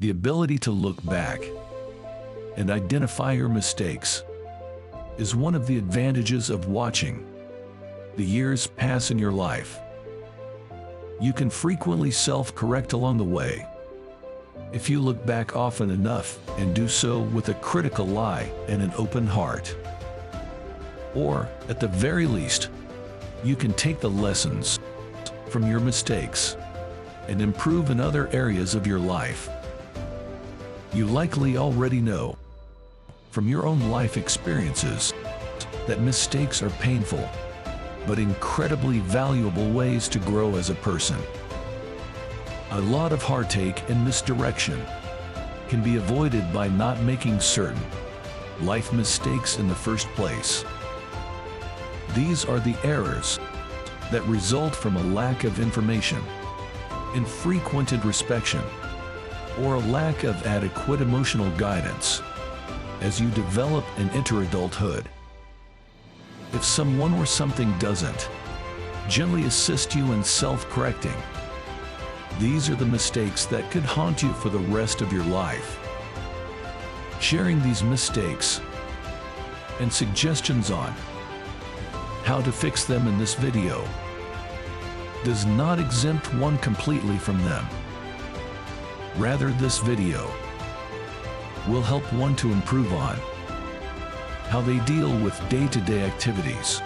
The ability to look back and identify your mistakes is one of the advantages of watching the years pass in your life. You can frequently self-correct along the way if you look back often enough and do so with a critical eye and an open heart. Or, at the very least, you can take the lessons from your mistakes and improve in other areas of your life. You likely already know from your own life experiences that mistakes are painful, but incredibly valuable ways to grow as a person. A lot of heartache and misdirection can be avoided by not making certain life mistakes in the first place. These are the errors that result from a lack of information, infrequent introspection, or a lack of adequate emotional guidance as you develop and enter adulthood. If someone or something doesn't gently assist you in self-correcting, these are the mistakes that could haunt you for the rest of your life. Sharing these mistakes and suggestions on how to fix them in this video does not exempt one completely from them. Rather, this video will help one to improve on how they deal with day-to-day activities.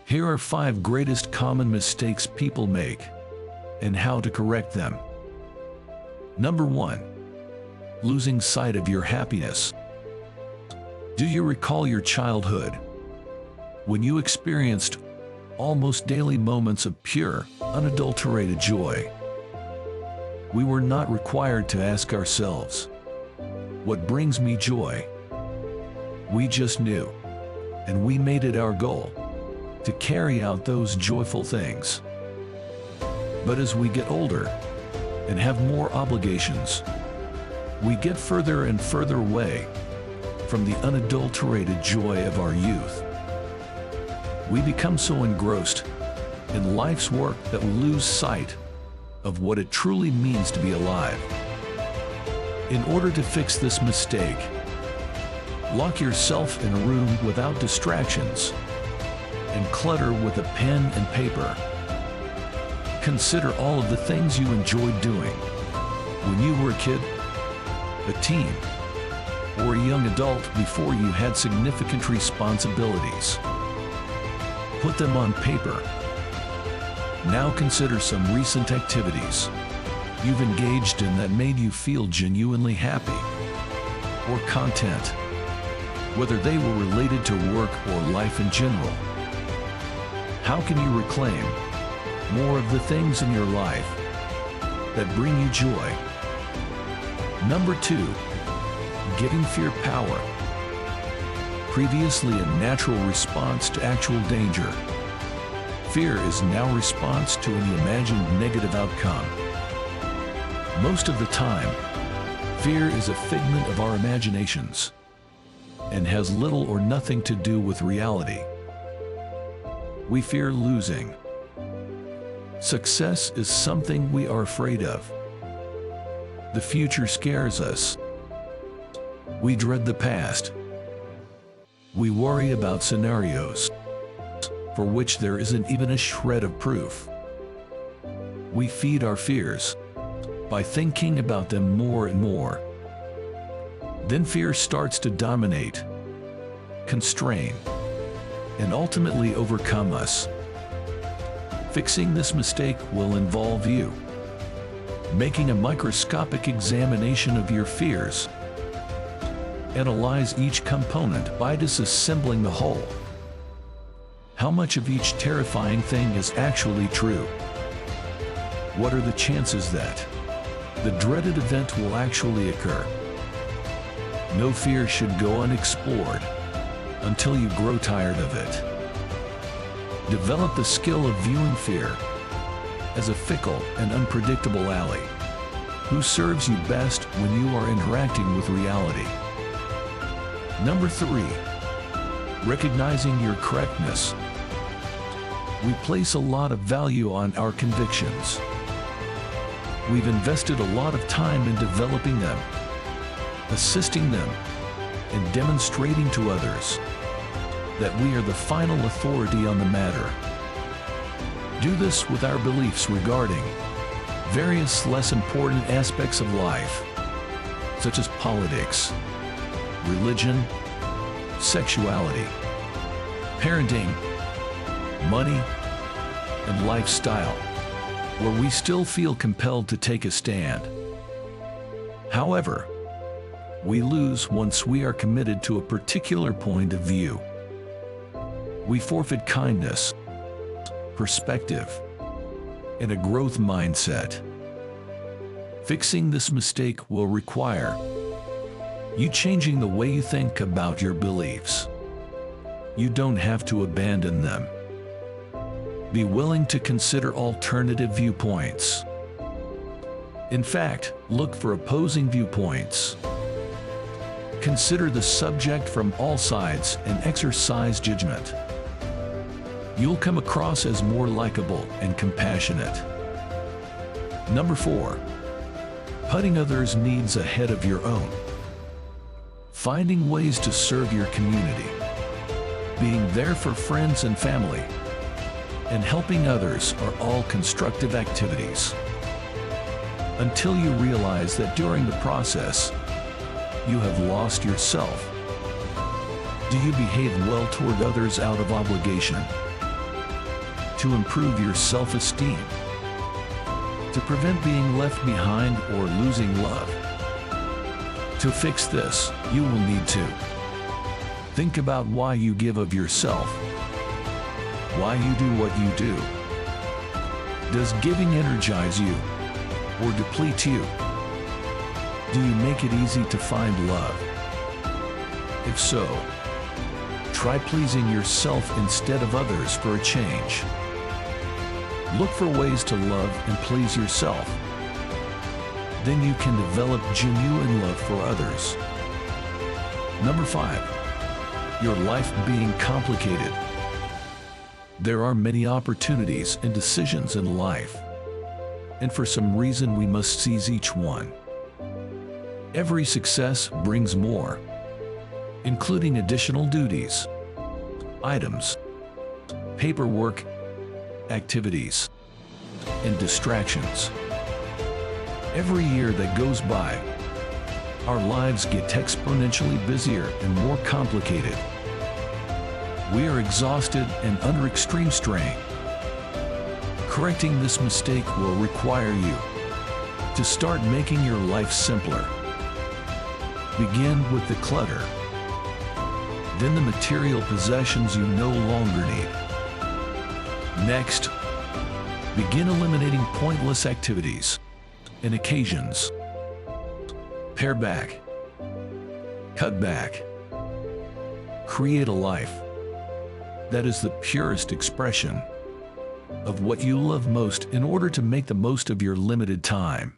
Here are 5 greatest common mistakes people make and how to correct them. Number 1. Losing sight of your happiness. Do you recall your childhood when you experienced almost daily moments of pure, unadulterated joy? We were not required to ask ourselves, "What brings me joy?" We just knew, and we made it our goal to carry out those joyful things. But as we get older and have more obligations, we get further and further away from the unadulterated joy of our youth. We become so engrossed in life's work that we lose sight of what it truly means to be alive. In order to fix this mistake, lock yourself in a room without distractions and clutter with a pen and paper. Consider all of the things you enjoyed doing when you were a kid, a teen, or a young adult before you had significant responsibilities. Put them on paper. Now consider some recent activities you've engaged in that made you feel genuinely happy or content, whether they were related to work or life in general. How can you reclaim more of the things in your life that bring you joy? Number 2, giving fear power. Previously a natural response to actual danger, fear is now response to any imagined negative outcome. Most of the time, fear is a figment of our imaginations and has little or nothing to do with reality. We fear losing. Success is something we are afraid of. The future scares us. We dread the past. We worry about scenarios for which there isn't even a shred of proof. We feed our fears by thinking about them more and more. Then fear starts to dominate, constrain, and ultimately overcome us. Fixing this mistake will involve you making a microscopic examination of your fears. Analyze each component by disassembling the whole. How much of each terrifying thing is actually true? What are the chances that the dreaded event will actually occur? No fear should go unexplored until you grow tired of it. Develop the skill of viewing fear as a fickle and unpredictable ally who serves you best when you are interacting with reality. Number 3, recognizing your correctness. We place a lot of value on our convictions. We've invested a lot of time in developing them, assisting them, and demonstrating to others that we are the final authority on the matter. Do this with our beliefs regarding various less important aspects of life, such as politics, religion, sexuality, parenting, money, and lifestyle, where we still feel compelled to take a stand. However, we lose once we are committed to a particular point of view. We forfeit kindness, perspective, and a growth mindset. Fixing this mistake will require you changing the way you think about your beliefs. You don't have to abandon them. Be willing to consider alternative viewpoints. In fact, look for opposing viewpoints. Consider the subject from all sides and exercise judgment. You'll come across as more likable and compassionate. Number 4. Putting others' needs ahead of your own. Finding ways to serve your community. Being there for friends and family, and helping others are all constructive activities. Until you realize that during the process, you have lost yourself. Do you behave well toward others out of obligation? To improve your self-esteem? To prevent being left behind or losing love? To fix this, you will need to think about why you give of yourself. Why you do what you do. Does giving energize you or deplete you? Do you make it easy to find love? If so, try pleasing yourself instead of others for a change. Look for ways to love and please yourself. Then you can develop genuine love for others. Number 5. Your life being complicated. There are many opportunities and decisions in life, and for some reason we must seize each one. Every success brings more, including additional duties, items, paperwork, activities, and distractions. Every year that goes by, our lives get exponentially busier and more complicated. We are exhausted and under extreme strain. Correcting this mistake will require you to start making your life simpler. Begin with the clutter, then the material possessions you no longer need. Next, begin eliminating pointless activities and occasions. Pare back, cut back, create a life that is the purest expression of what you love most in order to make the most of your limited time.